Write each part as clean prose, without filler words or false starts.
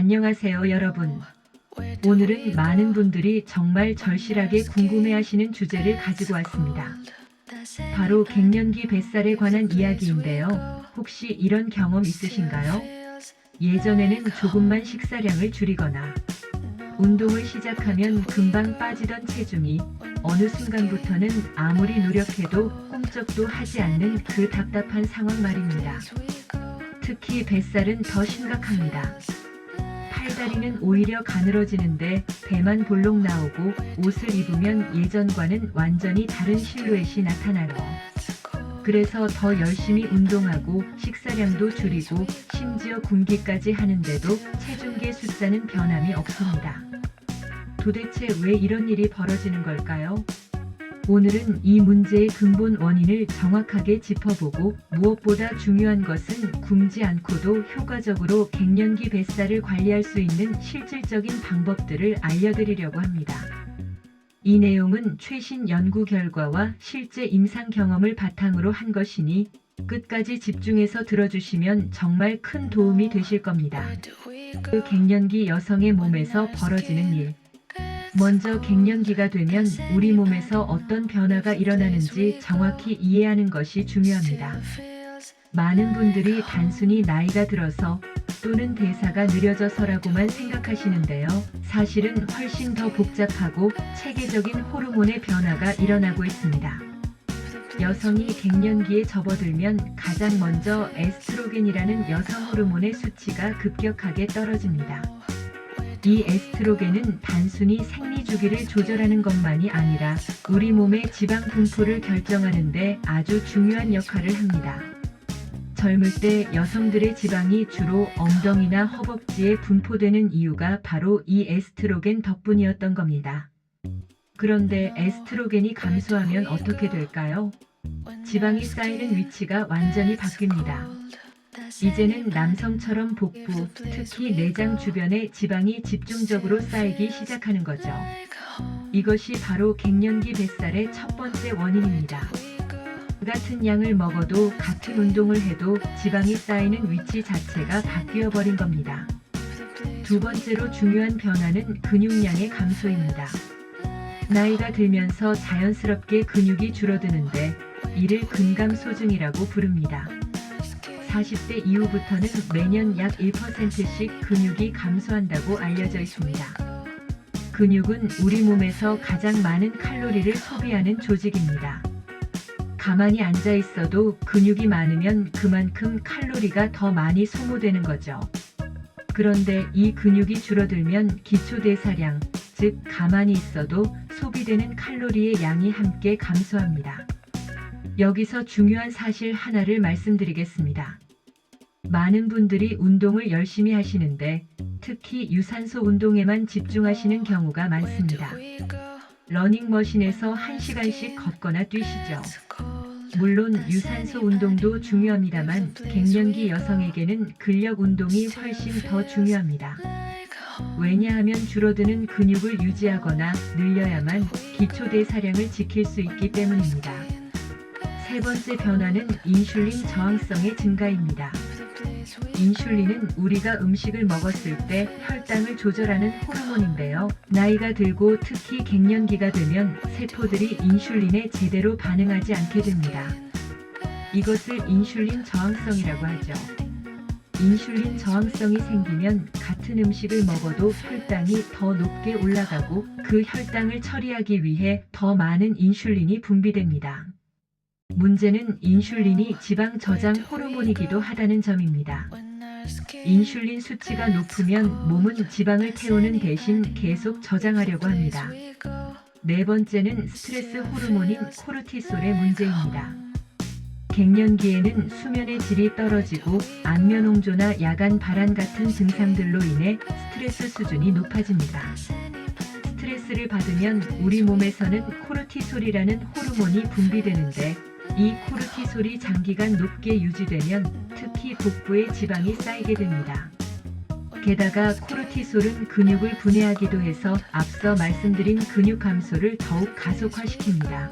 안녕하세요, 여러분. 오늘은 많은 분들이 정말 절실하게 궁금해하시는 주제를 가지고 왔습니다. 바로 갱년기 뱃살에 관한 이야기인데요. 혹시 이런 경험 있으신가요? 예전에는 조금만 식사량을 줄이거나 운동을 시작하면 금방 빠지던 체중이 어느 순간부터는 아무리 노력해도 꿈쩍도 하지 않는 그 답답한 상황 말입니다. 특히 뱃살은 더 심각합니다. 팔다리는 오히려 가늘어지는데 배만 볼록 나오고 옷을 입으면 예전과는 완전히 다른 실루엣이 나타나요. 그래서 더 열심히 운동하고 식사량도 줄이고 심지어 굶기까지 하는데도 체중계 숫자는 변함이 없습니다. 도대체 왜 이런 일이 벌어지는 걸까요? 오늘은 이 문제의 근본 원인을 정확하게 짚어보고 무엇보다 중요한 것은 굶지 않고도 효과적으로 갱년기 뱃살을 관리할 수 있는 실질적인 방법들을 알려드리려고 합니다. 이 내용은 최신 연구 결과와 실제 임상 경험을 바탕으로 한 것이니 끝까지 집중해서 들어주시면 정말 큰 도움이 되실 겁니다. 그 갱년기 여성의 몸에서 벌어지는 일. 먼저 갱년기가 되면 우리 몸에서 어떤 변화가 일어나는지 정확히 이해하는 것이 중요합니다. 많은 분들이 단순히 나이가 들어서 또는 대사가 느려져서라고만 생각하시는데요. 사실은 훨씬 더 복잡하고 체계적인 호르몬의 변화가 일어나고 있습니다. 여성이 갱년기에 접어들면 가장 먼저 에스트로겐이라는 여성 호르몬의 수치가 급격하게 떨어집니다. 이 에스트로겐은 단순히 생리주기를 조절하는 것만이 아니라 우리 몸의 지방 분포를 결정하는 데 아주 중요한 역할을 합니다. 젊을 때 여성들의 지방이 주로 엉덩이나 허벅지에 분포되는 이유가 바로 이 에스트로겐 덕분이었던 겁니다. 그런데 에스트로겐이 감소하면 어떻게 될까요? 지방이 쌓이는 위치가 완전히 바뀝니다. 이제는 남성처럼 복부, 특히 내장 주변에 지방이 집중적으로 쌓이기 시작하는 거죠. 이것이 바로 갱년기 뱃살의 첫 번째 원인입니다. 같은 양을 먹어도 같은 운동을 해도 지방이 쌓이는 위치 자체가 바뀌어 버린 겁니다. 두 번째로 중요한 변화는 근육량의 감소입니다. 나이가 들면서 자연스럽게 근육이 줄어드는데 이를 근감소증이라고 부릅니다. 40대 이후부터는 매년 약 1%씩 근육이 감소한다고 알려져 있습니다. 근육은 우리 몸에서 가장 많은 칼로리를 소비하는 조직입니다. 가만히 앉아 있어도 근육이 많으면 그만큼 칼로리가 더 많이 소모되는 거죠. 그런데 이 근육이 줄어들면 기초대사량, 즉 가만히 있어도 소비되는 칼로리의 양이 함께 감소합니다. 여기서 중요한 사실 하나를 말씀드리겠습니다. 많은 분들이 운동을 열심히 하시는데 특히 유산소 운동에만 집중하시는 경우가 많습니다. 러닝머신에서 1시간씩 걷거나 뛰시죠. 물론 유산소 운동도 중요합니다만 갱년기 여성에게는 근력 운동이 훨씬 더 중요합니다. 왜냐하면 줄어드는 근육을 유지하거나 늘려야만 기초대사량을 지킬 수 있기 때문입니다. 세 번째 변화는 인슐린 저항성의 증가입니다. 인슐린은 우리가 음식을 먹었을 때 혈당을 조절하는 호르몬인데요. 나이가 들고 특히 갱년기가 되면 세포들이 인슐린에 제대로 반응하지 않게 됩니다. 이것을 인슐린 저항성이라고 하죠. 인슐린 저항성이 생기면 같은 음식을 먹어도 혈당이 더 높게 올라가고 그 혈당을 처리하기 위해 더 많은 인슐린이 분비됩니다. 문제는 인슐린이 지방 저장 호르몬이기도 하다는 점입니다. 인슐린 수치가 높으면 몸은 지방을 태우는 대신 계속 저장하려고 합니다. 네 번째는 스트레스 호르몬인 코르티솔의 문제입니다. 갱년기에는 수면의 질이 떨어지고 안면홍조나 야간 발한 같은 증상들로 인해 스트레스 수준이 높아집니다. 스트레스를 받으면 우리 몸에서는 코르티솔이라는 호르몬이 분비되는데 이 코르티솔이 장기간 높게 유지되면 특히 복부에 지방이 쌓이게 됩니다. 게다가 코르티솔은 근육을 분해하기도 해서 앞서 말씀드린 근육 감소를 더욱 가속화시킵니다.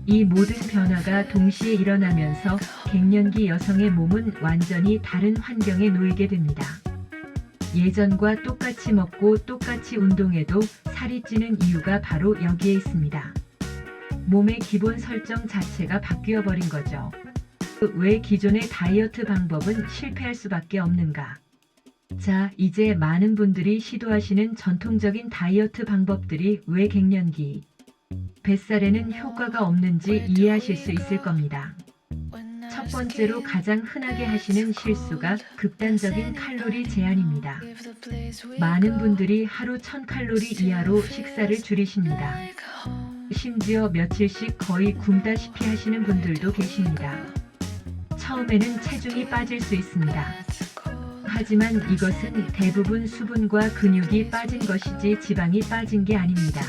이 모든 변화가 동시에 일어나면서 갱년기 여성의 몸은 완전히 다른 환경에 놓이게 됩니다. 예전과 똑같이 먹고 똑같이 운동해도 살이 찌는 이유가 바로 여기에 있습니다. 몸의 기본 설정 자체가 바뀌어 버린 거죠. 왜 기존의 다이어트 방법은 실패할 수밖에 없는가? 자, 이제 많은 분들이 시도하시는 전통적인 다이어트 방법들이 왜 갱년기, 뱃살에는 효과가 없는지 이해하실 수 있을 겁니다. 첫 번째로 가장 흔하게 하시는 실수가 극단적인 칼로리 제한입니다. 많은 분들이 하루 1000칼로리 이하로 식사를 줄이십니다. 심지어 며칠씩 거의 굶다시피 하시는 분들도 계십니다. 처음에는 체중이 빠질 수 있습니다. 하지만 이것은 대부분 수분과 근육이 빠진 것이지 지방이 빠진 게 아닙니다.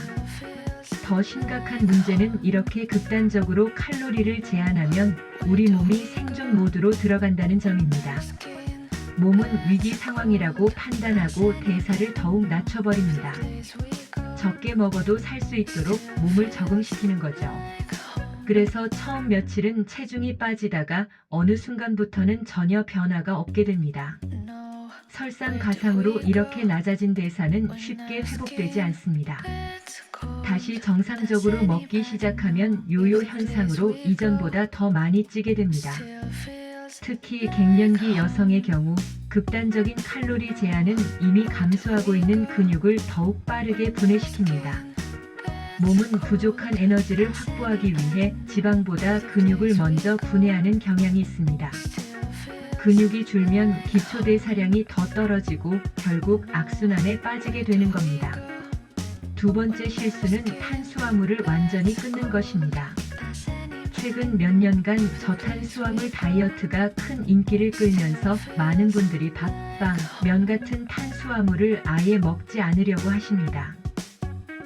더 심각한 문제는 이렇게 극단적으로 칼로리를 제한하면 우리 몸이 생존 모드로 들어간다는 점입니다. 몸은 위기 상황이라고 판단하고 대사를 더욱 낮춰버립니다. 적게 먹어도 살 수 있도록 몸을 적응시키는 거죠. 그래서 처음 며칠은 체중이 빠지다가 어느 순간부터는 전혀 변화가 없게 됩니다. 설상가상으로 이렇게 낮아진 대사는 쉽게 회복되지 않습니다. 다시 정상적으로 먹기 시작하면 요요 현상으로 이전보다 더 많이 찌게 됩니다. 특히 갱년기 여성의 경우 극단적인 칼로리 제한은 이미 감소하고 있는 근육을 더욱 빠르게 분해시킵니다. 몸은 부족한 에너지를 확보하기 위해 지방보다 근육을 먼저 분해하는 경향이 있습니다. 근육이 줄면 기초대사량이 더 떨어지고 결국 악순환에 빠지게 되는 겁니다. 두 번째 실수는 탄수화물을 완전히 끊는 것입니다. 최근 몇 년간 저탄수화물 다이어트가 큰 인기를 끌면서 많은 분들이 밥, 빵, 면 같은 탄수화물을 아예 먹지 않으려고 하십니다.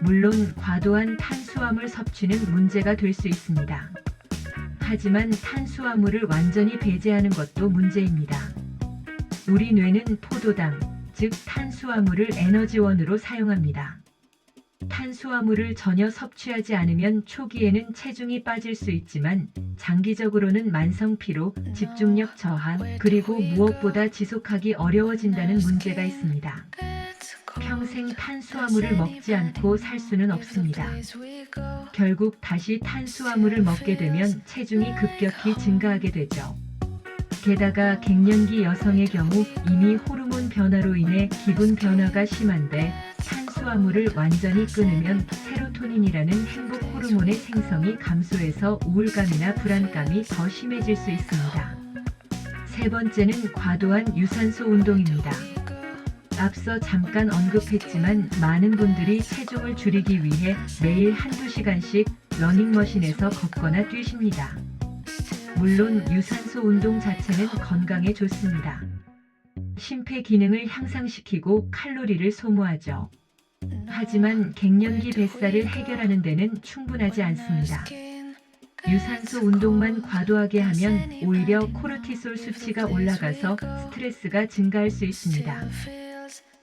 물론 과도한 탄수화물 섭취는 문제가 될 수 있습니다. 하지만 탄수화물을 완전히 배제하는 것도 문제입니다. 우리 뇌는 포도당, 즉 탄수화물을 에너지원으로 사용합니다. 탄수화물을 전혀 섭취하지 않으면 초기에는 체중이 빠질 수 있지만 장기적으로는 만성 피로, 집중력 저하, 그리고 무엇보다 지속하기 어려워진다는 문제가 있습니다. 평생 탄수화물을 먹지 않고 살 수는 없습니다. 결국 다시 탄수화물을 먹게 되면 체중이 급격히 증가하게 되죠. 게다가 갱년기 여성의 경우 이미 호르몬 변화로 인해 기분 변화가 심한데 탄수화물을 완전히 끊으면 세로토닌이라는 행복 호르몬의 생성이 감소해서 우울감이나 불안감이 더 심해질 수 있습니다. 세 번째는 과도한 유산소 운동입니다. 앞서 잠깐 언급했지만 많은 분들이 체중을 줄이기 위해 매일 한두 시간씩 러닝머신에서 걷거나 뛰십니다. 물론 유산소 운동 자체는 건강에 좋습니다. 심폐 기능을 향상시키고 칼로리를 소모하죠. 하지만 갱년기 뱃살을 해결하는 데는 충분하지 않습니다. 유산소 운동만 과도하게 하면 오히려 코르티솔 수치가 올라가서 스트레스가 증가할 수 있습니다.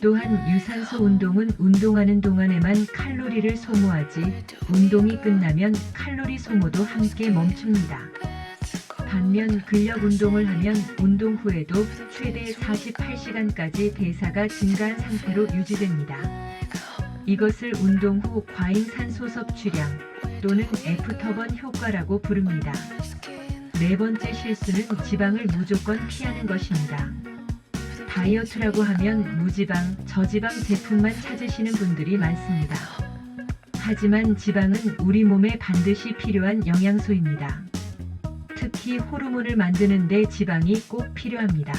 또한 유산소 운동은 운동하는 동안에만 칼로리를 소모하지 운동이 끝나면 칼로리 소모도 함께 멈춥니다. 반면 근력 운동을 하면 운동 후에도 최대 48시간까지 대사가 증가한 상태로 유지됩니다. 이것을 운동 후 과잉산소 섭취량 또는 애프터번 효과라고 부릅니다. 네 번째 실수는 지방을 무조건 피하는 것입니다. 다이어트라고 하면 무지방, 저지방 제품만 찾으시는 분들이 많습니다. 하지만 지방은 우리 몸에 반드시 필요한 영양소입니다. 특히 호르몬을 만드는 데 지방이 꼭 필요합니다.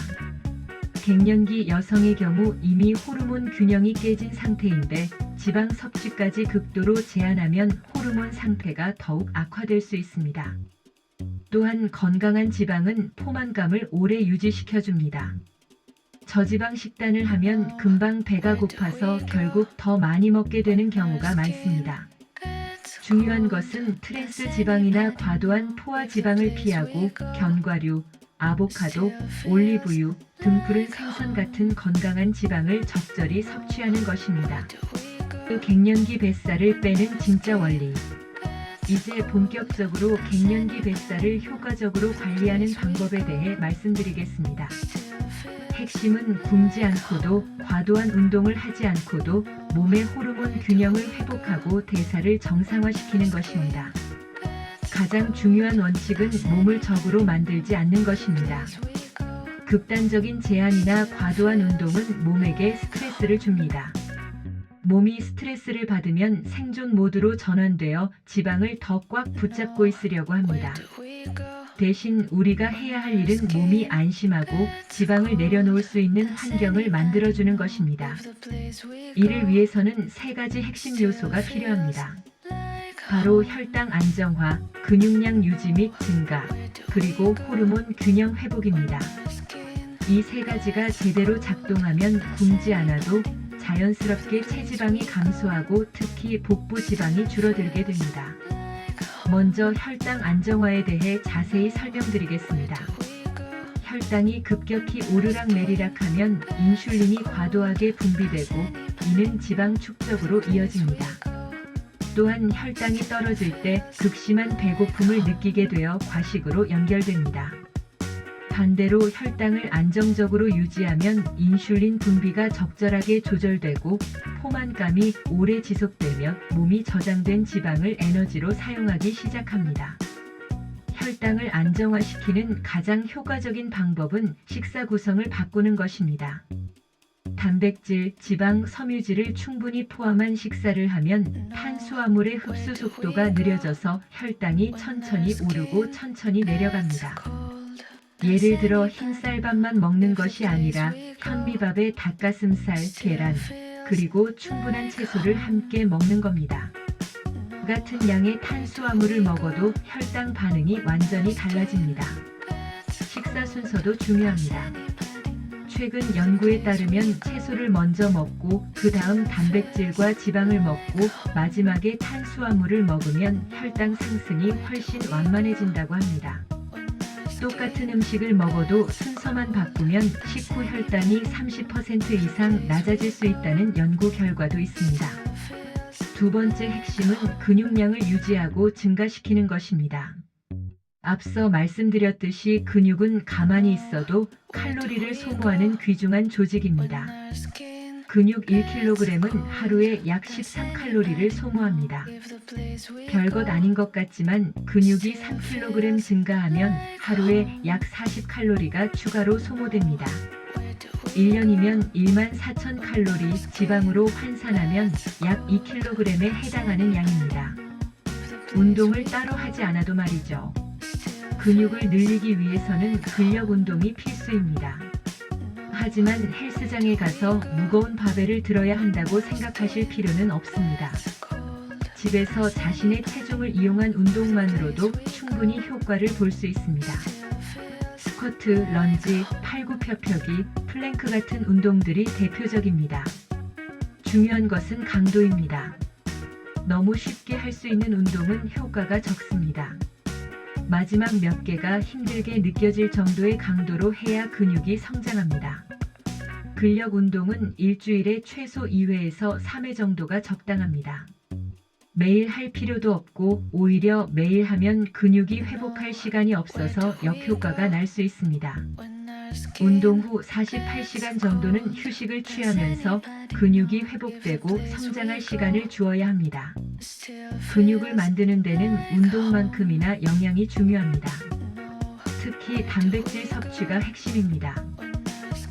갱년기 여성의 경우 이미 호르몬 균형이 깨진 상태인데 지방 섭취까지 극도로 제한하면 호르몬 상태가 더욱 악화될 수 있습니다. 또한 건강한 지방은 포만감을 오래 유지시켜줍니다. 저지방 식단을 하면 금방 배가 고파서 결국 더 많이 먹게 되는 경우가 많습니다. 중요한 것은 트랜스 지방이나 과도한 포화 지방을 피하고 견과류, 아보카도, 올리브유, 등푸른 생선 같은 건강한 지방을 적절히 섭취하는 것입니다. 갱년기 뱃살을 빼는 진짜 원리. 이제 본격적으로 갱년기 뱃살을 효과적으로 관리하는 방법에 대해 말씀드리겠습니다. 핵심은 굶지 않고도 과도한 운동을 하지 않고도 몸의 호르몬 균형을 회복하고 대사를 정상화시키는 것입니다. 가장 중요한 원칙은 몸을 적으로 만들지 않는 것입니다. 극단적인 제한이나 과도한 운동은 몸에게 스트레스를 줍니다. 몸이 스트레스를 받으면 생존 모드로 전환되어 지방을 더 꽉 붙잡고 있으려고 합니다. 대신 우리가 해야 할 일은 몸이 안심하고 지방을 내려놓을 수 있는 환경을 만들어주는 것입니다. 이를 위해서는 세 가지 핵심 요소가 필요합니다. 바로 혈당 안정화, 근육량 유지 및 증가, 그리고 호르몬 균형 회복입니다. 이 세 가지가 제대로 작동하면 굶지 않아도 자연스럽게 체지방이 감소하고 특히 복부 지방이 줄어들게 됩니다. 먼저 혈당 안정화에 대해 자세히 설명드리겠습니다. 혈당이 급격히 오르락내리락하면 인슐린이 과도하게 분비되고 이는 지방 축적으로 이어집니다. 또한 혈당이 떨어질 때 극심한 배고픔을 느끼게 되어 과식으로 연결됩니다. 반대로 혈당을 안정적으로 유지하면 인슐린 분비가 적절하게 조절되고 포만감이 오래 지속되며 몸이 저장된 지방을 에너지로 사용하기 시작합니다. 혈당을 안정화시키는 가장 효과적인 방법은 식사 구성을 바꾸는 것입니다. 단백질, 지방, 섬유질을 충분히 포함한 식사를 하면 탄수화물의 흡수 속도가 느려져서 혈당이 천천히 오르고 천천히 내려갑니다. 예를 들어 흰쌀밥만 먹는 것이 아니라 현미밥에 닭가슴살, 계란, 그리고 충분한 채소를 함께 먹는 겁니다. 같은 양의 탄수화물을 먹어도 혈당 반응이 완전히 달라집니다. 식사 순서도 중요합니다. 최근 연구에 따르면 채소를 먼저 먹고 그 다음 단백질과 지방을 먹고 마지막에 탄수화물을 먹으면 혈당 상승이 훨씬 완만해진다고 합니다. 똑같은 음식을 먹어도 순서만 바꾸면 식후 혈당이 30% 이상 낮아질 수 있다는 연구 결과도 있습니다. 두 번째 핵심은 근육량을 유지하고 증가시키는 것입니다. 앞서 말씀드렸듯이 근육은 가만히 있어도 칼로리를 소모하는 귀중한 조직입니다. 근육 1kg은 하루에 약 13칼로리를 소모합니다. 별것 아닌 것 같지만 근육이 3kg 증가하면 하루에 약 40칼로리가 추가로 소모됩니다. 1년이면 14,000칼로리 지방으로 환산하면 약 2kg에 해당하는 양입니다. 운동을 따로 하지 않아도 말이죠. 근육을 늘리기 위해서는 근력 운동이 필수입니다. 하지만 헬스장에 가서 무거운 바벨을 들어야 한다고 생각하실 필요는 없습니다. 집에서 자신의 체중을 이용한 운동만으로도 충분히 효과를 볼 수 있습니다. 스쿼트, 런지, 팔굽혀펴기, 플랭크 같은 운동들이 대표적입니다. 중요한 것은 강도입니다. 너무 쉽게 할 수 있는 운동은 효과가 적습니다. 마지막 몇 개가 힘들게 느껴질 정도의 강도로 해야 근육이 성장합니다. 근력 운동은 일주일에 최소 2회에서 3회 정도가 적당합니다. 매일 할 필요도 없고 오히려 매일 하면 근육이 회복할 시간이 없어서 역효과가 날 수 있습니다. 운동 후 48시간 정도는 휴식을 취하면서 근육이 회복되고 성장할 시간을 주어야 합니다. 근육을 만드는 데는 운동만큼이나 영양이 중요합니다. 특히 단백질 섭취가 핵심입니다.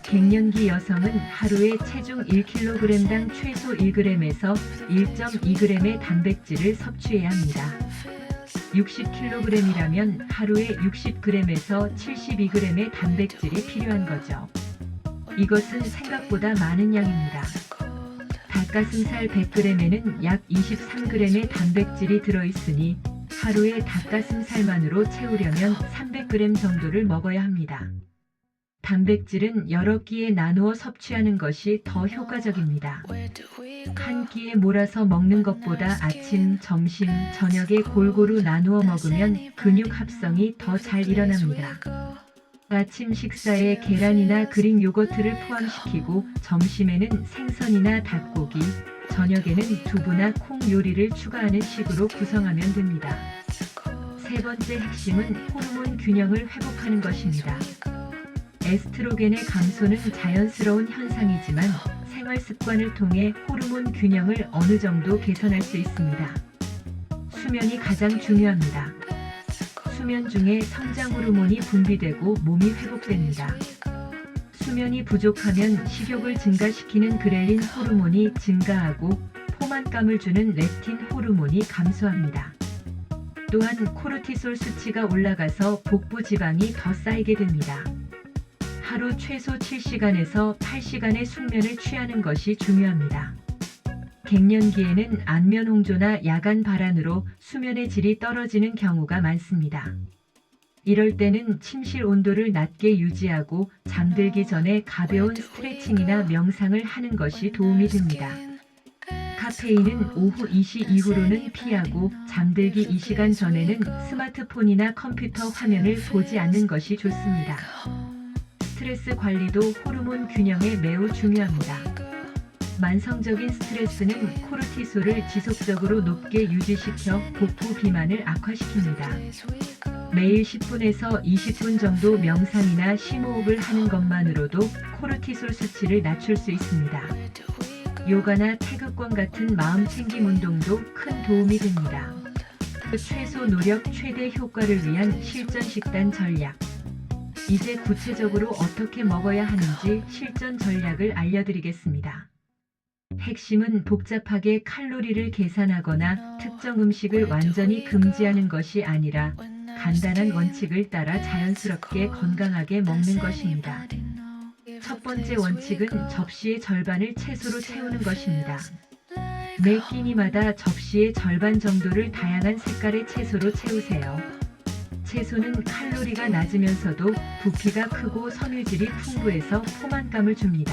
갱년기 여성은 하루에 체중 1kg당 최소 1g에서 1.2g의 단백질을 섭취해야 합니다. 60kg이라면 하루에 60g에서 72g의 단백질이 필요한 거죠. 이것은 생각보다 많은 양입니다. 닭가슴살 100g에는 약 23g의 단백질이 들어있으니 하루에 닭가슴살만으로 채우려면 300g 정도를 먹어야 합니다. 단백질은 여러 끼에 나누어 섭취하는 것이 더 효과적입니다. 한 끼에 몰아서 먹는 것보다 아침, 점심, 저녁에 골고루 나누어 먹으면 근육 합성이 더 잘 일어납니다. 아침 식사에 계란이나 그릭 요거트를 포함시키고 점심에는 생선이나 닭고기, 저녁에는 두부나 콩 요리를 추가하는 식으로 구성하면 됩니다. 세 번째 핵심은 호르몬 균형을 회복하는 것입니다. 에스트로겐의 감소는 자연스러운 현상이지만 생활 습관을 통해 호르몬 균형을 어느 정도 개선할 수 있습니다. 수면이 가장 중요합니다. 수면 중에 성장 호르몬이 분비되고 몸이 회복됩니다. 수면이 부족하면 식욕을 증가시키는 그렐린 호르몬이 증가하고 포만감을 주는 렙틴 호르몬이 감소합니다. 또한 코르티솔 수치가 올라가서 복부 지방이 더 쌓이게 됩니다. 하루 최소 7시간에서 8시간의 숙면을 취하는 것이 중요합니다. 갱년기에는 안면 홍조나 야간 발안으로 수면의 질이 떨어지는 경우가 많습니다. 이럴 때는 침실 온도를 낮게 유지하고 잠들기 전에 가벼운 스트레칭이나 명상을 하는 것이 도움이 됩니다. 카페인은 오후 2시 이후로는 피하고 잠들기 2시간 전에는 스마트폰이나 컴퓨터 화면을 보지 않는 것이 좋습니다. 스트레스 관리도 호르몬 균형에 매우 중요합니다. 만성적인 스트레스는 코르티솔을 지속적으로 높게 유지시켜 복부 비만을 악화시킵니다. 매일 10분에서 20분 정도 명상이나 심호흡을 하는 것만으로도 코르티솔 수치를 낮출 수 있습니다. 요가나 태극권 같은 마음 챙김 운동도 큰 도움이 됩니다. 최소 노력 최대 효과를 위한 실전 식단 전략. 이제 구체적으로 어떻게 먹어야 하는지 실전 전략을 알려드리겠습니다. 핵심은 복잡하게 칼로리를 계산하거나 특정 음식을 완전히 금지하는 것이 아니라 간단한 원칙을 따라 자연스럽게 건강하게 먹는 것입니다. 첫 번째 원칙은 접시의 절반을 채소로 채우는 것입니다. 매 끼니마다 접시의 절반 정도를 다양한 색깔의 채소로 채우세요. 채소는 칼로리가 낮으면서도 부피가 크고 섬유질이 풍부해서 포만감을 줍니다.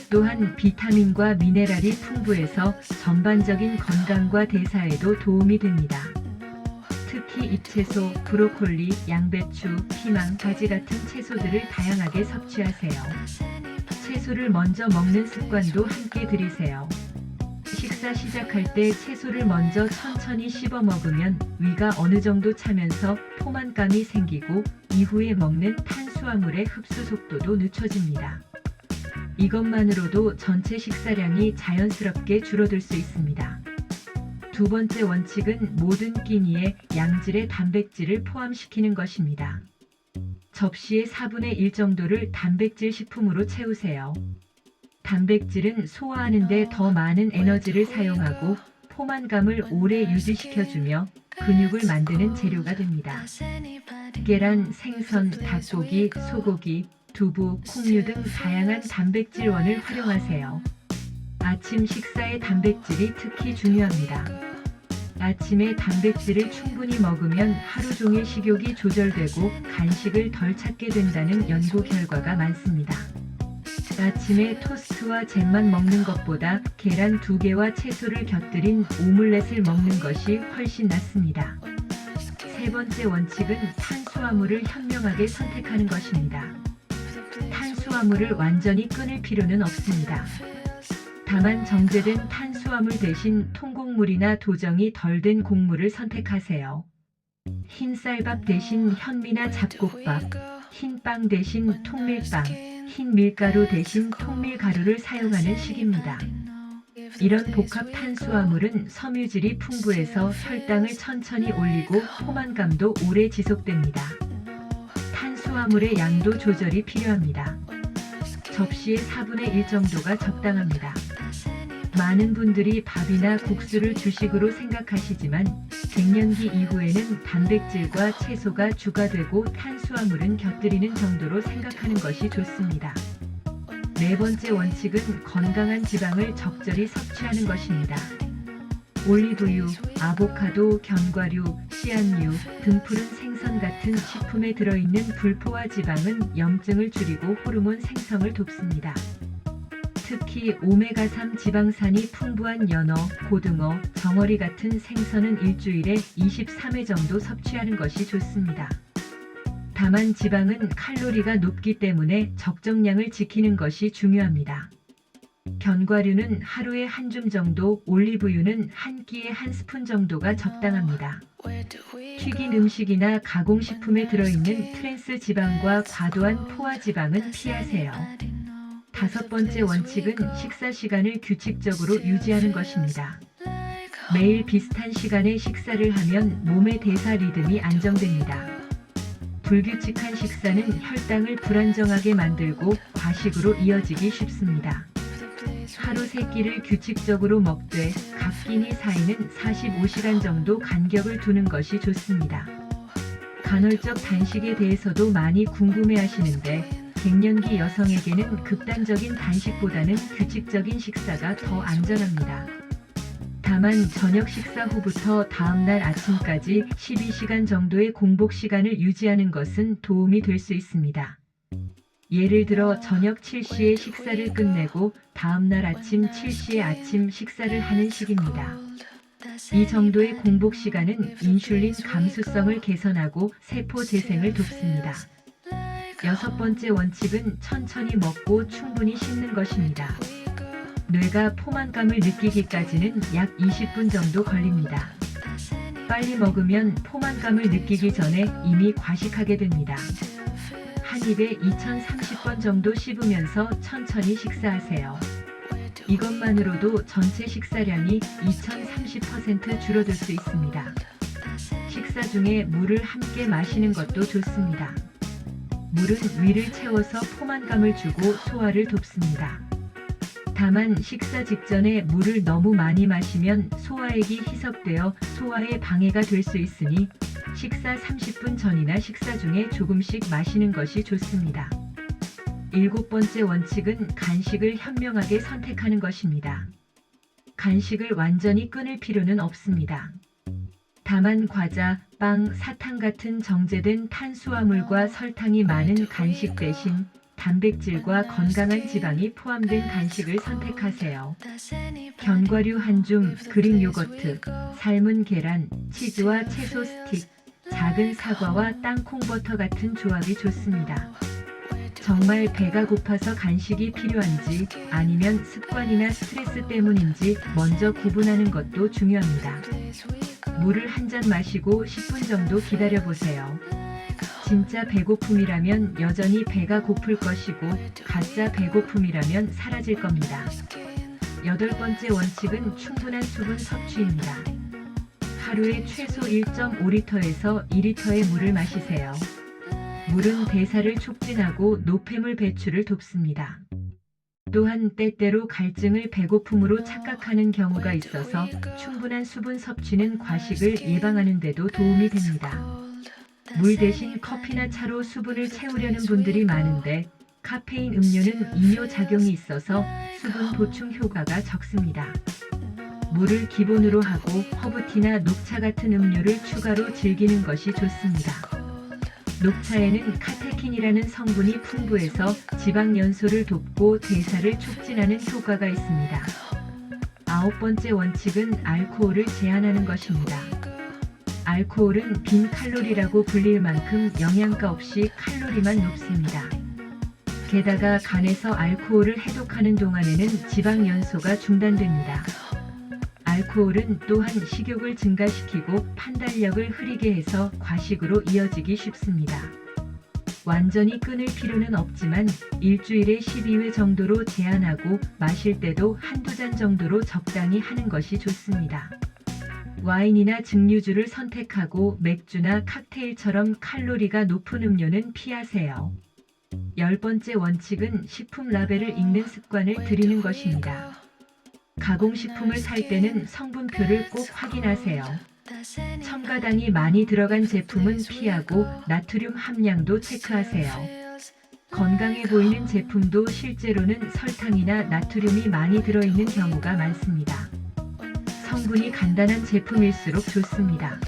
또한 비타민과 미네랄이 풍부해서 전반적인 건강과 대사에도 도움이 됩니다. 특히 잎채소, 브로콜리, 양배추, 피망, 가지 같은 채소들을 다양하게 섭취하세요. 채소를 먼저 먹는 습관도 함께 들이세요. 식사 시작할 때 채소를 먼저 천천히 씹어 먹으면 위가 어느 정도 차면서 포만감이 생기고 이후에 먹는 탄수화물의 흡수 속도도 늦춰집니다. 이것만으로도 전체 식사량이 자연스럽게 줄어들 수 있습니다. 두 번째 원칙은 모든 끼니에 양질의 단백질을 포함시키는 것입니다. 접시의 4분의 1 정도를 단백질 식품으로 채우세요. 단백질은 소화하는 데 더 많은 에너지를 사용하고 포만감을 오래 유지시켜주며 근육을 만드는 재료가 됩니다. 계란, 생선, 닭고기, 소고기, 두부, 콩류 등 다양한 단백질원을 활용하세요. 아침 식사의 단백질이 특히 중요합니다. 아침에 단백질을 충분히 먹으면 하루 종일 식욕이 조절되고 간식을 덜 찾게 된다는 연구 결과가 많습니다. 아침에 토스트와 잼만 먹는 것보다 계란 2개와 채소를 곁들인 오믈렛을 먹는 것이 훨씬 낫습니다. 세 번째 원칙은 탄수화물을 현명하게 선택하는 것입니다. 탄수화물을 완전히 끊을 필요는 없습니다. 다만 정제된 탄수화물 대신 통곡물이나 도정이 덜 된 곡물을 선택하세요. 흰 쌀밥 대신 현미나 잡곡밥, 흰 빵 대신 통밀빵, 흰 밀가루 대신 통밀가루를 사용하는 식입니다. 이런 복합 탄수화물은 섬유질이 풍부해서 혈당을 천천히 올리고 포만감도 오래 지속됩니다. 탄수화물의 양도 조절이 필요합니다. 접시의 4분의 1 정도가 적당합니다. 많은 분들이 밥이나 국수를 주식으로 생각하시지만 갱년기 이후에는 단백질과 채소가 주가 되고 탄수화물은 곁들이는 정도로 생각하는 것이 좋습니다. 네 번째 원칙은 건강한 지방을 적절히 섭취하는 것입니다. 올리브유, 아보카도, 견과류, 씨앗류, 등푸른 생선 같은 식품에 들어있는 불포화 지방은 염증을 줄이고 호르몬 생성을 돕습니다. 특히 오메가3 지방산이 풍부한 연어, 고등어, 정어리 같은 생선은 일주일에 23회 정도 섭취하는 것이 좋습니다. 다만 지방은 칼로리가 높기 때문에 적정량을 지키는 것이 중요합니다. 견과류는 하루에 한 줌 정도, 올리브유는 한 끼에 한 스푼 정도가 적당합니다. 튀긴 음식이나 가공식품에 들어있는 트랜스 지방과 과도한 포화 지방은 피하세요. 5번째 원칙은 식사 시간을 규칙적으로 유지하는 것입니다. 매일 비슷한 시간에 식사를 하면 몸의 대사 리듬이 안정됩니다. 불규칙한 식사는 혈당을 불안정하게 만들고 과식으로 이어지기 쉽습니다. 하루 3끼를 규칙적으로 먹되 각 끼니 사이는 45시간 정도 간격을 두는 것이 좋습니다. 간헐적 단식에 대해서도 많이 궁금해하시는데 갱년기 여성에게는 극단적인 단식보다는 규칙적인 식사가 더 안전합니다. 다만 저녁 식사 후부터 다음날 아침까지 12시간 정도의 공복 시간을 유지하는 것은 도움이 될 수 있습니다. 예를 들어 저녁 7시에 식사를 끝내고 다음날 아침 7시에 아침 식사를 하는 식입니다. 이 정도의 공복 시간은 인슐린 감수성을 개선하고 세포 재생을 돕습니다. 6번째 원칙은 천천히 먹고 충분히 씹는 것입니다. 뇌가 포만감을 느끼기까지는 약 20분 정도 걸립니다. 빨리 먹으면 포만감을 느끼기 전에 이미 과식하게 됩니다. 한 입에 2030번 정도 씹으면서 천천히 식사하세요. 이것만으로도 전체 식사량이 2030% 줄어들 수 있습니다. 식사 중에 물을 함께 마시는 것도 좋습니다. 물은 위를 채워서 포만감을 주고 소화를 돕습니다. 다만 식사 직전에 물을 너무 많이 마시면 소화액이 희석되어 소화에 방해가 될 수 있으니 식사 30분 전이나 식사 중에 조금씩 마시는 것이 좋습니다. 7번째 원칙은 간식을 현명하게 선택하는 것입니다. 간식을 완전히 끊을 필요는 없습니다. 다만 과자, 빵, 사탕 같은 정제된 탄수화물과 설탕이 많은 간식 대신 단백질과 건강한 지방이 포함된 간식을 선택하세요. 견과류 한 줌, 그릭 요거트, 삶은 계란, 치즈와 채소 스틱, 작은 사과와 땅콩 버터 같은 조합이 좋습니다. 정말 배가 고파서 간식이 필요한지 아니면 습관이나 스트레스 때문인지 먼저 구분하는 것도 중요합니다. 물을 한 잔 마시고 10분 정도 기다려보세요. 진짜 배고픔이라면 여전히 배가 고플 것이고 가짜 배고픔이라면 사라질 겁니다. 8번째 원칙은 충분한 수분 섭취입니다. 하루에 최소 1.5리터에서 2리터의 물을 마시세요. 물은 대사를 촉진하고 노폐물 배출을 돕습니다. 또한 때때로 갈증을 배고픔으로 착각하는 경우가 있어서 충분한 수분 섭취는 과식을 예방하는 데도 도움이 됩니다. 물 대신 커피나 차로 수분을 채우려는 분들이 많은데 카페인 음료는 이뇨 작용이 있어서 수분 보충 효과가 적습니다. 물을 기본으로 하고 허브티나 녹차 같은 음료를 추가로 즐기는 것이 좋습니다. 녹차에는 카테킨이라는 성분이 풍부해서 지방 연소를 돕고 대사를 촉진하는 효과가 있습니다. 9번째 원칙은 알코올을 제한하는 것입니다. 알코올은 빈 칼로리라고 불릴 만큼 영양가 없이 칼로리만 높습니다. 게다가 간에서 알코올을 해독하는 동안에는 지방 연소가 중단됩니다. 알코올은 또한 식욕을 증가시키고 판단력을 흐리게 해서 과식으로 이어지기 쉽습니다. 완전히 끊을 필요는 없지만 일주일에 12회 정도로 제한하고 마실 때도 한두 잔 정도로 적당히 하는 것이 좋습니다. 와인이나 증류주를 선택하고 맥주나 칵테일처럼 칼로리가 높은 음료는 피하세요. 10번째 원칙은 식품 라벨을 읽는 습관을 들이는 것입니다. 가공식품을 살 때는 성분표를 꼭 확인하세요. 첨가당이 많이 들어간 제품은 피하고 나트륨 함량도 체크하세요. 건강해 보이는 제품도 실제로는 설탕이나 나트륨이 많이 들어있는 경우가 많습니다. 성분이 간단한 제품일수록 좋습니다.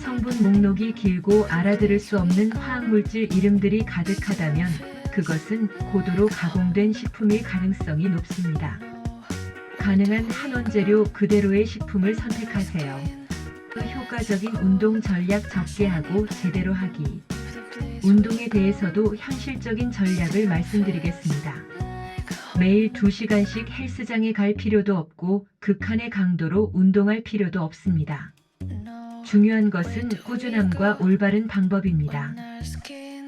성분 목록이 길고 알아들을 수 없는 화학물질 이름들이 가득하다면 그것은 고도로 가공된 식품일 가능성이 높습니다. 가능한 한원재료 그대로의 식품을 선택하세요. 효과적인 운동 전략 적게 하고 제대로 하기. 운동에 대해서도 현실적인 전략을 말씀드리겠습니다. 매일 2시간씩 헬스장에 갈 필요도 없고 극한의 강도로 운동할 필요도 없습니다. 중요한 것은 꾸준함과 올바른 방법입니다.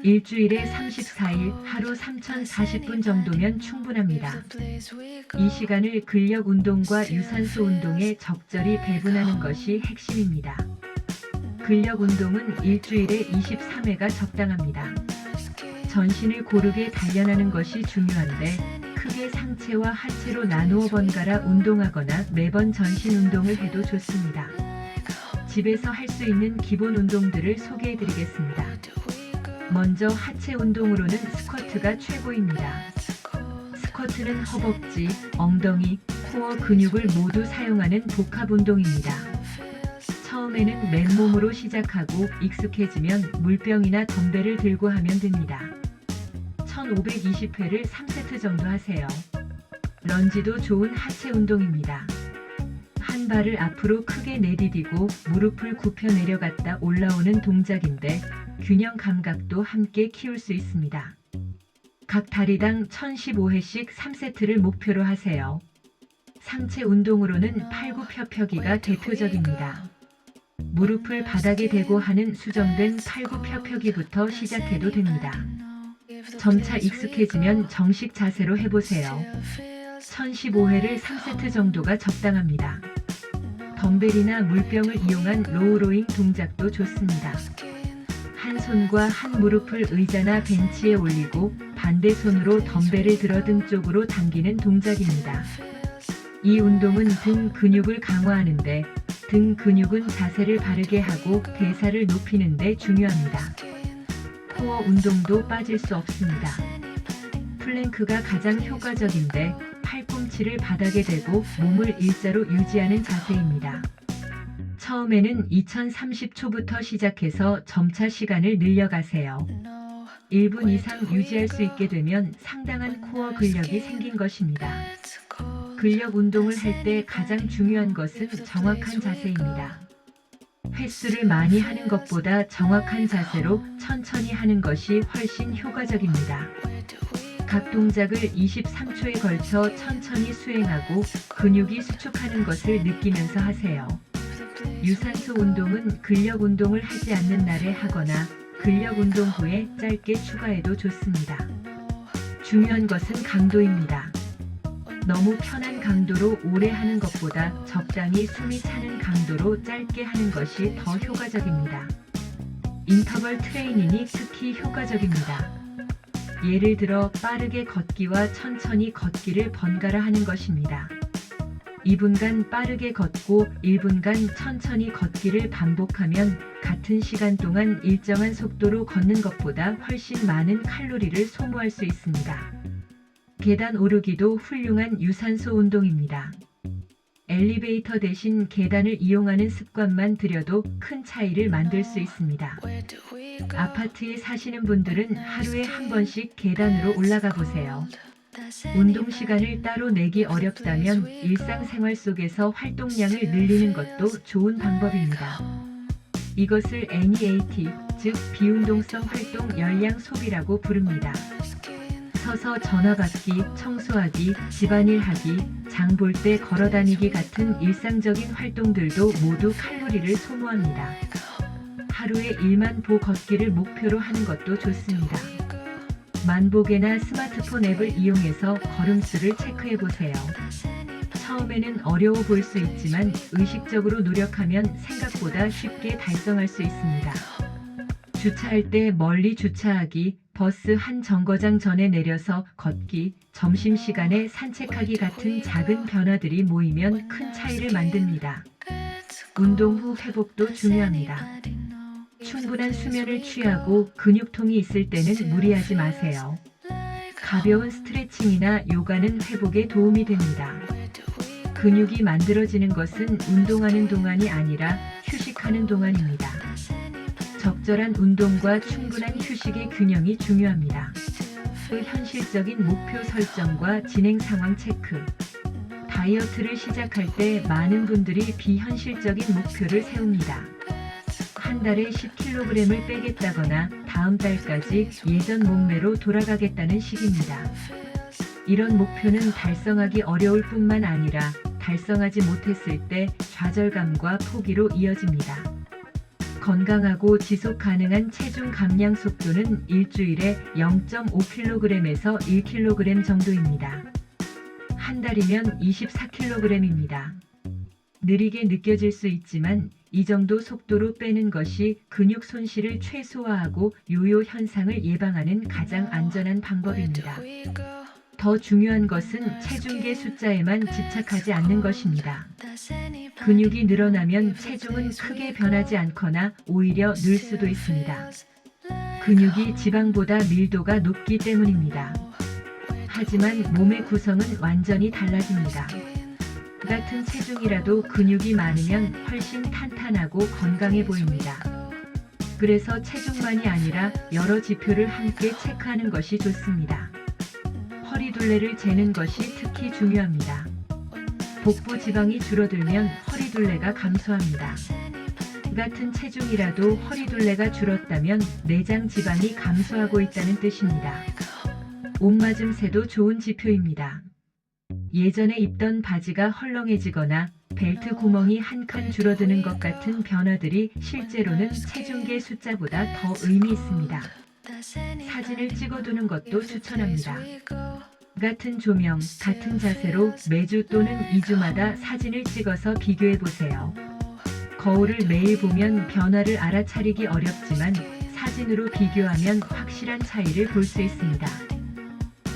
일주일에 34일 하루 3040분 정도면 충분합니다. 이 시간을 근력 운동과 유산소 운동에 적절히 배분하는 것이 핵심입니다. 근력 운동은 일주일에 23회가 적당합니다. 전신을 고르게 단련하는 것이 중요한데 크게 상체와 하체로 나누어 번갈아 운동하거나 매번 전신 운동을 해도 좋습니다. 집에서 할 수 있는 기본 운동들을 소개해 드리겠습니다. 먼저 하체 운동으로는 스쿼트가 최고입니다. 스쿼트는 허벅지, 엉덩이, 코어 근육을 모두 사용하는 복합 운동입니다. 처음에는 맨몸으로 시작하고 익숙해지면 물병이나 덤벨을 들고 하면 됩니다. 1520회를 3세트 정도 하세요. 런지도 좋은 하체 운동입니다. 한 발을 앞으로 크게 내디디고 무릎을 굽혀 내려갔다 올라오는 동작인데 균형 감각도 함께 키울 수 있습니다. 각 다리당 1015회씩 3세트를 목표로 하세요. 상체 운동으로는 팔굽혀펴기가 대표적입니다. 무릎을 바닥에 대고 하는 수정된 팔굽혀펴기부터 시작해도 됩니다. 점차 익숙해지면 정식 자세로 해보세요. 1015회를 3세트 정도가 적당합니다. 덤벨이나 물병을 이용한 로우로잉 동작도 좋습니다. 한 손과 한 무릎을 의자나 벤치에 올리고 반대 손으로 덤벨을 들어 등 쪽으로 당기는 동작입니다. 이 운동은 등 근육을 강화하는데 등 근육은 자세를 바르게 하고 대사를 높이는 데 중요합니다. 코어 운동도 빠질 수 없습니다. 플랭크가 가장 효과적인데 팔꿈치를 바닥에 대고 몸을 일자로 유지하는 자세입니다. 처음에는 2030초부터 시작해서 점차 시간을 늘려가세요. 1분 이상 유지할 수 있게 되면 상당한 코어 근력이 생긴 것입니다. 근력 운동을 할 때 가장 중요한 것은 정확한 자세입니다. 횟수를 많이 하는 것보다 정확한 자세로 천천히 하는 것이 훨씬 효과적입니다. 각 동작을 23초에 걸쳐 천천히 수행하고 근육이 수축하는 것을 느끼면서 하세요. 유산소 운동은 근력 운동을 하지 않는 날에 하거나 근력 운동 후에 짧게 추가해도 좋습니다. 중요한 것은 강도입니다. 너무 편한 강도로 오래 하는 것보다 적당히 숨이 차는 강도로 짧게 하는 것이 더 효과적입니다. 인터벌 트레이닝이 특히 효과적입니다. 예를 들어 빠르게 걷기와 천천히 걷기를 번갈아 하는 것입니다. 2분간 빠르게 걷고 1분간 천천히 걷기를 반복하면 같은 시간 동안 일정한 속도로 걷는 것보다 훨씬 많은 칼로리를 소모할 수 있습니다. 계단 오르기도 훌륭한 유산소 운동입니다. 엘리베이터 대신 계단을 이용하는 습관만 들여도 큰 차이를 만들 수 있습니다. 아파트에 사시는 분들은 하루에 한 번씩 계단으로 올라가 보세요. 운동 시간을 따로 내기 어렵다면 일상생활 속에서 활동량을 늘리는 것도 좋은 방법입니다. 이것을 NEAT, 즉 비운동성 활동 열량 소비라고 부릅니다. 서서 전화 받기, 청소하기, 집안일 하기, 장 볼 때 걸어다니기 같은 일상적인 활동들도 모두 칼로리를 소모합니다. 하루에 1만 보 걷기를 목표로 하는 것도 좋습니다. 만보계나 스마트폰 앱을 이용해서 걸음수를 체크해 보세요. 처음에는 어려워 보일 수 있지만 의식적으로 노력하면 생각보다 쉽게 달성할 수 있습니다. 주차할 때 멀리 주차하기, 버스 한 정거장 전에 내려서 걷기, 점심시간에 산책하기 같은 작은 변화들이 모이면 큰 차이를 만듭니다. 운동 후 회복도 중요합니다. 충분한 수면을 취하고 근육통이 있을 때는 무리하지 마세요. 가벼운 스트레칭이나 요가는 회복에 도움이 됩니다. 근육이 만들어지는 것은 운동하는 동안이 아니라 휴식하는 동안입니다. 적절한 운동과 충분한 휴식의 균형이 중요합니다. 현실적인 목표 설정과 진행 상황 체크. 다이어트를 시작할 때 많은 분들이 비현실적인 목표를 세웁니다. 한 달에 10kg을 빼겠다거나 다음 달까지 예전 몸매로 돌아가겠다는 식입니다. 이런 목표는 달성하기 어려울 뿐만 아니라 달성하지 못했을 때 좌절감과 포기로 이어집니다. 건강하고 지속 가능한 체중 감량 속도는 일주일에 0.5kg에서 1kg 정도입니다. 한 달이면 24kg입니다. 느리게 느껴질 수 있지만 이 정도 속도로 빼는 것이 근육 손실을 최소화하고 요요 현상을 예방하는 가장 안전한 방법입니다. 더 중요한 것은 체중계 숫자에만 집착하지 않는 것입니다. 근육이 늘어나면 체중은 크게 변하지 않거나 오히려 늘 수도 있습니다. 근육이 지방보다 밀도가 높기 때문입니다. 하지만 몸의 구성은 완전히 달라집니다. 같은 체중이라도 근육이 많으면 훨씬 탄탄하고 건강해 보입니다. 그래서 체중만이 아니라 여러 지표를 함께 체크하는 것이 좋습니다. 허리둘레를 재는 것이 특히 중요합니다. 복부 지방이 줄어들면 허리둘레가 감소합니다. 같은 체중이라도 허리둘레가 줄었다면 내장 지방이 감소하고 있다는 뜻입니다. 옷맞음새도 좋은 지표입니다. 예전에 입던 바지가 헐렁해지거나 벨트 구멍이 한 칸 줄어드는 것 같은 변화들이 실제로는 체중계 숫자보다 더 의미 있습니다. 사진을 찍어두는 것도 추천합니다. 같은 조명, 같은 자세로 매주 또는 2주마다 사진을 찍어서 비교해 보세요. 거울을 매일 보면 변화를 알아차리기 어렵지만 사진으로 비교하면 확실한 차이를 볼 수 있습니다.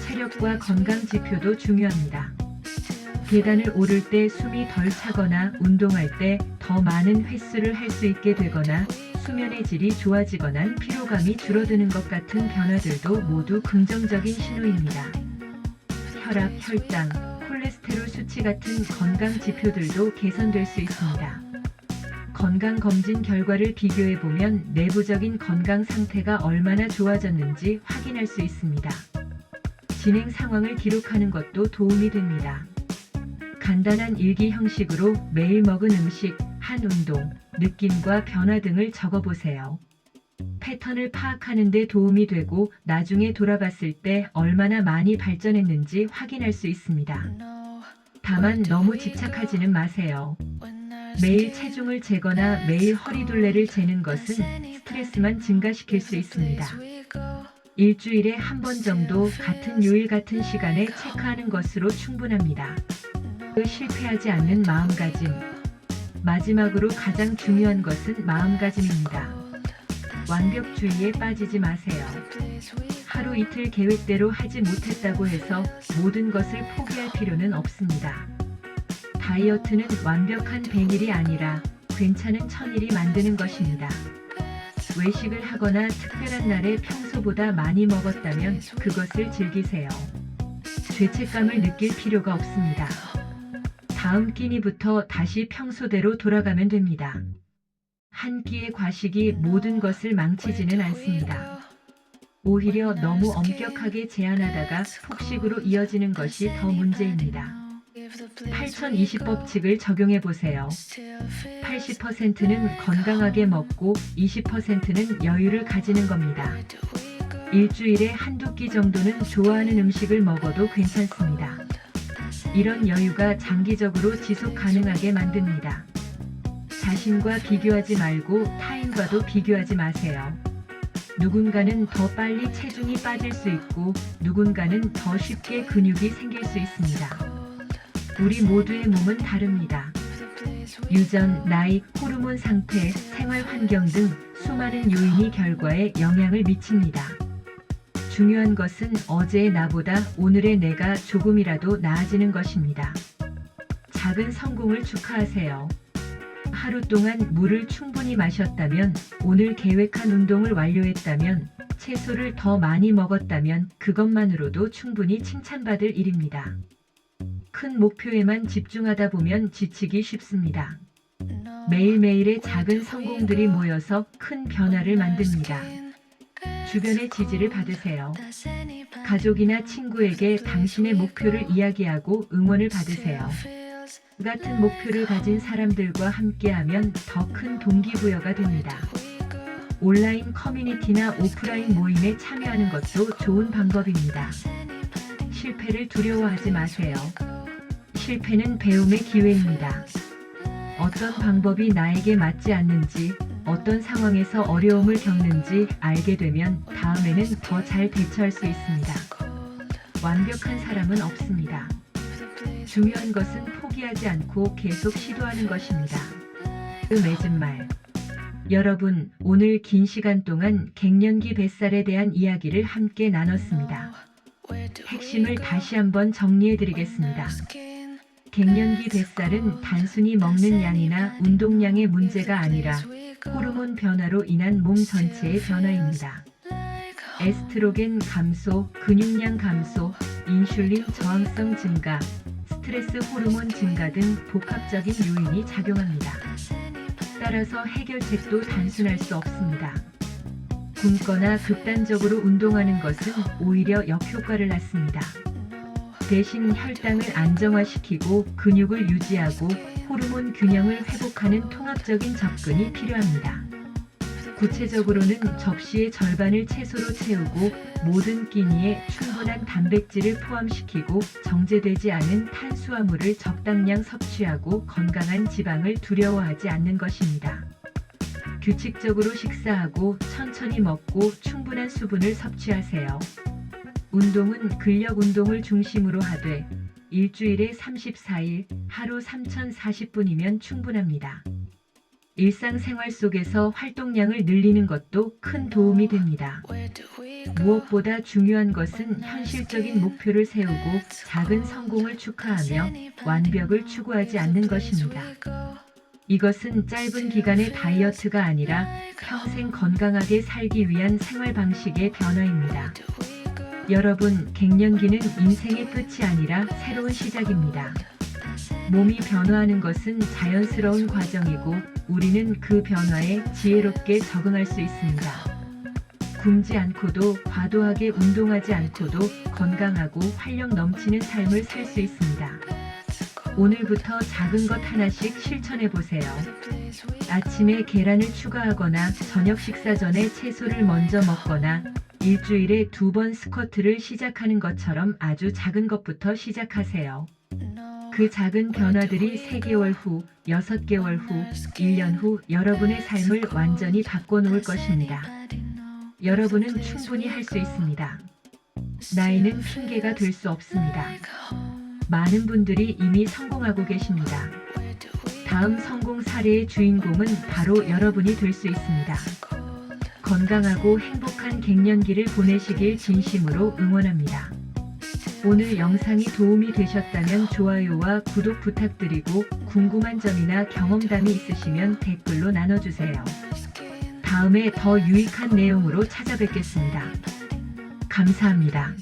체력과 건강 지표도 중요합니다. 계단을 오를 때 숨이 덜 차거나 운동할 때 더 많은 횟수를 할 수 있게 되거나 수면의 질이 좋아지거나 피로감이 줄어드는 것 같은 변화들도 모두 긍정적인 신호입니다. 혈압, 혈당, 콜레스테롤 수치 같은 건강 지표들도 개선될 수 있습니다. 건강검진 결과를 비교해보면 내부적인 건강 상태가 얼마나 좋아졌는지 확인할 수 있습니다. 진행 상황을 기록하는 것도 도움이 됩니다. 간단한 일기 형식으로 매일 먹은 음식, 한 운동, 느낌과 변화 등을 적어보세요. 패턴을 파악하는 데 도움이 되고 나중에 돌아봤을 때 얼마나 많이 발전했는지 확인할 수 있습니다. 다만 너무 집착하지는 마세요. 매일 체중을 재거나 매일 허리둘레를 재는 것은 스트레스만 증가시킬 수 있습니다. 일주일에 한 번 정도 같은 요일 같은 시간에 체크하는 것으로 충분합니다. 실패하지 않는 마음가짐. 마지막으로 가장 중요한 것은 마음가짐입니다. 완벽주의에 빠지지 마세요. 하루 이틀 계획대로 하지 못했다고 해서 모든 것을 포기할 필요는 없습니다. 다이어트는 완벽한 100일이 아니라 괜찮은 1000일이 만드는 것입니다. 외식을 하거나 특별한 날에 평소보다 많이 먹었다면 그것을 즐기세요. 죄책감을 느낄 필요가 없습니다. 다음 끼니부터 다시 평소대로 돌아가면 됩니다. 한 끼의 과식이 모든 것을 망치지는 않습니다. 오히려 너무 엄격하게 제한하다가 폭식으로 이어지는 것이 더 문제입니다. 8020법칙을 적용해 보세요. 80%는 건강하게 먹고 20%는 여유를 가지는 겁니다. 일주일에 한두 끼 정도는 좋아하는 음식을 먹어도 괜찮습니다. 이런 여유가 장기적으로 지속 가능하게 만듭니다. 자신과 비교하지 말고 타인과도 비교하지 마세요. 누군가는 더 빨리 체중이 빠질 수 있고 누군가는 더 쉽게 근육이 생길 수 있습니다. 우리 모두의 몸은 다릅니다. 유전, 나이, 호르몬 상태, 생활 환경 등 수많은 요인이 결과에 영향을 미칩니다. 중요한 것은 어제의 나보다 오늘의 내가 조금이라도 나아지는 것입니다. 작은 성공을 축하하세요. 하루 동안 물을 충분히 마셨다면, 오늘 계획한 운동을 완료했다면, 채소를 더 많이 먹었다면 그것만으로도 충분히 칭찬받을 일입니다. 큰 목표에만 집중하다 보면 지치기 쉽습니다. 매일매일의 작은 성공들이 모여서 큰 변화를 만듭니다. 주변의 지지를 받으세요. 가족이나 친구에게 당신의 목표를 이야기하고 응원을 받으세요. 같은 목표를 가진 사람들과 함께하면 더 큰 동기부여가 됩니다. 온라인 커뮤니티나 오프라인 모임에 참여하는 것도 좋은 방법입니다. 실패를 두려워하지 마세요. 실패는 배움의 기회입니다. 어떤 방법이 나에게 맞지 않는지, 어떤 상황에서 어려움을 겪는지 알게 되면 다음에는 더 잘 대처할 수 있습니다. 완벽한 사람은 없습니다. 중요한 것은 포기하지 않고 계속 시도하는 것입니다. 맺은 말. 여러분, 오늘 긴 시간 동안 갱년기 뱃살에 대한 이야기를 함께 나눴습니다. 핵심을 다시 한번 정리해 드리겠습니다. 갱년기 뱃살은 단순히 먹는 양이나 운동량의 문제가 아니라 호르몬 변화로 인한 몸 전체의 변화입니다. 에스트로겐 감소, 근육량 감소, 인슐린 저항성 증가, 스트레스 호르몬 증가 등 복합적인 요인이 작용합니다. 따라서 해결책도 단순할 수 없습니다. 굶거나 극단적으로 운동하는 것은 오히려 역효과를 낳습니다. 대신 혈당을 안정화시키고 근육을 유지하고 호르몬 균형을 회복하는 통합적인 접근이 필요합니다. 구체적으로는 접시의 절반을 채소로 채우고 모든 끼니에 충분한 단백질을 포함시키고 정제되지 않은 탄수화물을 적당량 섭취하고 건강한 지방을 두려워하지 않는 것입니다. 규칙적으로 식사하고 천천히 먹고 충분한 수분을 섭취하세요. 운동은 근력 운동을 중심으로 하되 일주일에 34일, 하루 3040분이면 충분합니다. 일상생활 속에서 활동량을 늘리는 것도 큰 도움이 됩니다. 무엇보다 중요한 것은 현실적인 목표를 세우고 작은 성공을 축하하며 완벽을 추구하지 않는 것입니다. 이것은 짧은 기간의 다이어트가 아니라 평생 건강하게 살기 위한 생활 방식의 변화입니다. 여러분, 갱년기는 인생의 끝이 아니라 새로운 시작입니다. 몸이 변화하는 것은 자연스러운 과정이고 우리는 그 변화에 지혜롭게 적응할 수 있습니다. 굶지 않고도 과도하게 운동하지 않고도 건강하고 활력 넘치는 삶을 살 수 있습니다. 오늘부터 작은 것 하나씩 실천해 보세요. 아침에 계란을 추가하거나 저녁 식사 전에 채소를 먼저 먹거나 일주일에 2번 스쿼트를 시작하는 것처럼 아주 작은 것부터 시작하세요. 그 작은 변화들이 3개월 후, 6개월 후, 1년 후 여러분의 삶을 완전히 바꿔놓을 것입니다. 여러분은 충분히 할 수 있습니다. 나이는 핑계가 될 수 없습니다. 많은 분들이 이미 성공하고 계십니다. 다음 성공 사례의 주인공은 바로 여러분이 될 수 있습니다. 건강하고 행복한 갱년기를 보내시길 진심으로 응원합니다. 오늘 영상이 도움이 되셨다면 좋아요와 구독 부탁드리고 궁금한 점이나 경험담이 있으시면 댓글로 나눠주세요. 다음에 더 유익한 내용으로 찾아뵙겠습니다. 감사합니다.